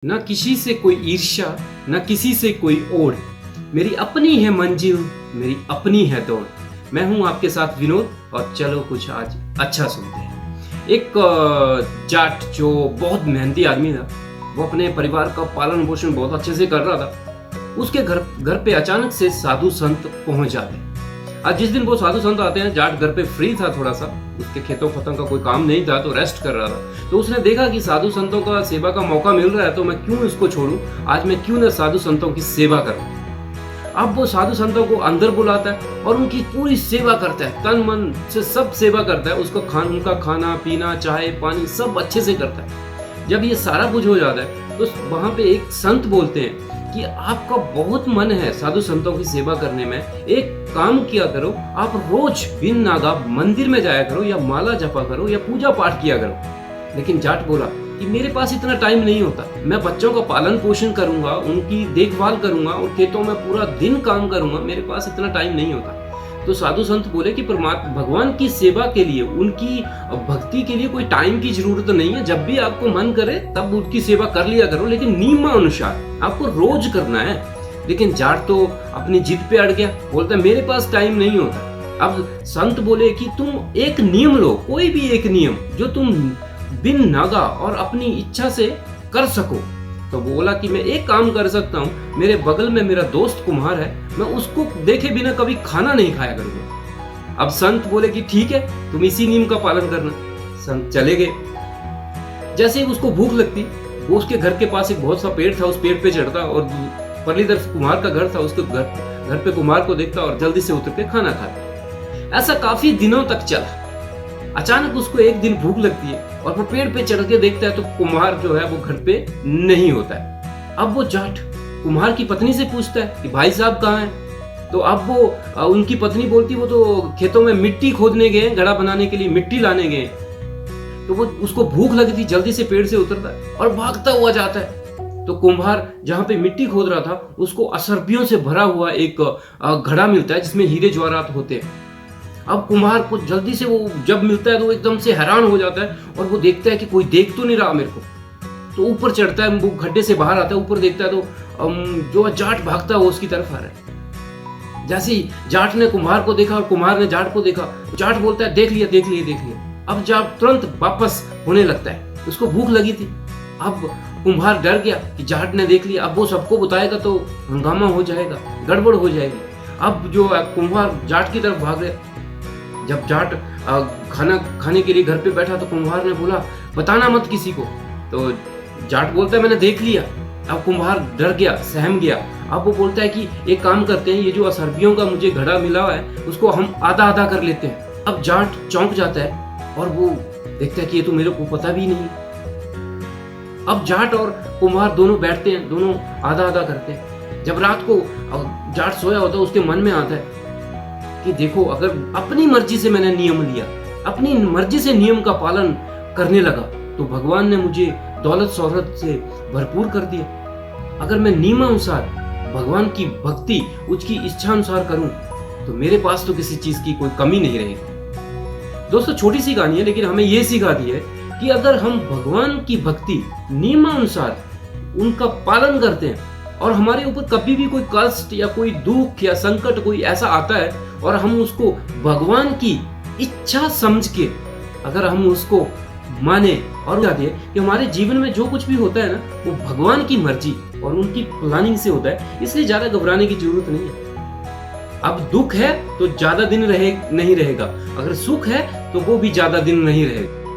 न किसी से कोई ईर्ष्या, न किसी से कोई ओढ़। मेरी अपनी है मंजिल, मेरी अपनी है दौड़। मैं हूं आपके साथ विनोद और चलो कुछ आज अच्छा सुनते हैं। एक जाट जो बहुत मेहनती आदमी था, वो अपने परिवार का पालन पोषण बहुत अच्छे से कर रहा था। उसके घर पे अचानक से साधु संत पहुंच जाते हैं। आज जिस दिन वो साधु संत आते हैं, जाट घर पे फ्री था, थोड़ा सा उसके खेतों खतों का कोई काम नहीं था तो रेस्ट कर रहा था। तो उसने देखा कि साधु संतों का सेवा का मौका मिल रहा है, तो मैं क्यों इसको छोड़ूं, आज मैं क्यों ना साधु संतों की सेवा करूं। अब वो साधु संतों को अंदर बुलाता है और उनकी पूरी सेवा करता है, तन मन से सब सेवा करता है। उसको उनका खाना पीना चाय पानी सब अच्छे से करता है। जब ये सारा कुछ हो जाता है तो वहां पे एक संत बोलते हैं कि आपका बहुत मन है साधु संतों की सेवा करने में, एक काम किया करो, आप रोज बिन नागा मंदिर में जाया करो या माला जपा करो या पूजा पाठ किया करो। लेकिन जाट बोला कि मेरे पास इतना टाइम नहीं होता, मैं बच्चों का पालन पोषण करूंगा, उनकी देखभाल करूंगा और खेतों में पूरा दिन काम करूंगा, मेरे पास इतना टाइम नहीं होता। तो साधु संत बोले कि परमात्मा भगवान की सेवा के लिए, उनकी भक्ति के लिए कोई टाइम की जरूरत नहीं है। जब भी आपको मन करे तब उनकी सेवा कर लिया करो, लेकिन नियमानुसार आपको रोज करना है। लेकिन जाट तो अपनी जिद पे अड़ गया, बोलता है मेरे पास टाइम नहीं होता। अब संत बोले कि तुम एक नियम लो, कोई भी एक नियम जो तुम बिन नागा और अपनी इच्छा से कर सको। तो वो बोला कि मैं एक काम कर सकता हूँ, मेरे बगल में मेरा दोस्त कुम्हार है, मैं उसको देखे बिना कभी खाना नहीं खाया करूंगा। अब संत बोले कि ठीक है, तुम इसी नियम का पालन करना। संत चले गए। जैसे ही उसको भूख लगती, वो उसके घर के पास एक बहुत सा पेड़ था, उस पेड़ पे चढ़ता और परली तरफ कुम्हार का घर था, उसके घर पे कुम्हार को देखता और जल्दी से उतर के खाना खाता। ऐसा काफी दिनों तक चला। अचानक उसको एक दिन भूख लगती है और वो पेड़ पे चढ़ के देखता है तो कुम्हार जो है वो घर पे नहीं होता है। अब वो जाट कुम्हार की पत्नी से पूछता है कि भाई साहब कहाँ हैं। तो अब वो उनकी पत्नी बोलती वो तो खेतों में मिट्टी खोदने गए, घड़ा बनाने के लिए मिट्टी लाने गए। तो वो उसको भूख लगती, जल्दी से पेड़ से उतरता है और भागता हुआ जाता है। तो कुम्हार जहाँ पे मिट्टी खोद रहा था, उसको असरपियों से भरा हुआ एक घड़ा मिलता है जिसमें हीरे जवाहरात होते हैं। अब कुम्हार को जल्दी से वो जब मिलता है तो एकदम से हैरान हो जाता है और वो देखता है कि कोई देख तो नहीं रहा मेरे को। तो ऊपर चढ़ता है, वो गड्ढे से बाहर आता है, ऊपर देखता है तो जो जाट भागता है वो उसकी तरफ आ रहा है। जैसे ही जाट ने कुम्हार को देखा और कुम्हार ने जाट को देखा, जाट बोलता है देख लिया देख लिया देख लिया। अब जाट तुरंत वापस होने लगता है, उसको भूख लगी थी। अब कुम्हार डर गया कि जाट ने देख लिया, अब वो सबको बताएगा तो हंगामा हो जाएगा, गड़बड़ हो जाएगी। अब जो कुम्हार जाट की तरफ भाग गया। जब जाट खाना खाने के लिए घर पे बैठा तो कुम्हार ने बोला बताना मत किसी को। तो जाट बोलता है मैंने देख लिया। अब कुम्हार डर गया, सहम गया। अब वो बोलता है कि एक काम करते हैं, ये जो असरबियों का मुझे घड़ा मिला है उसको हम आधा आधा कर लेते हैं। अब जाट चौंक जाता है और वो देखता है कि ये तो मेरे को पता भी नहीं। अब जाट और कुम्हार दोनों बैठते हैं, दोनों आधा आधा करते हैं। जब रात को जाट सोया होता है, उसके मन में आता है कि देखो अगर अपनी मर्जी से मैंने नियम लिया, अपनी मर्जी से नियम का पालन करने लगा तो भगवान ने मुझे दौलत शोहरत से भरपूर कर दिया। अगर मैं नियमानुसार भगवान की भक्ति उसकी इच्छा अनुसार करूं तो मेरे पास तो किसी चीज की कोई कमी नहीं रहेगी। दोस्तों छोटी सी कहानी है, लेकिन हमें यह सिखाती है कि अगर हम भगवान की भक्ति नियमानुसार उनका पालन करते हैं और हमारे ऊपर कभी भी कोई कष्ट या कोई दुख या संकट कोई ऐसा आता है और हम उसको भगवान की इच्छा समझ के अगर हम उसको माने और जाते हैं कि हमारे जीवन में जो कुछ भी होता है ना, वो भगवान की मर्जी और उनकी प्लानिंग से होता है, इसलिए ज्यादा घबराने की जरूरत नहीं है। अब दुख है तो ज्यादा दिन नहीं रहेगा, अगर सुख है तो वो भी ज्यादा दिन नहीं रहेगा।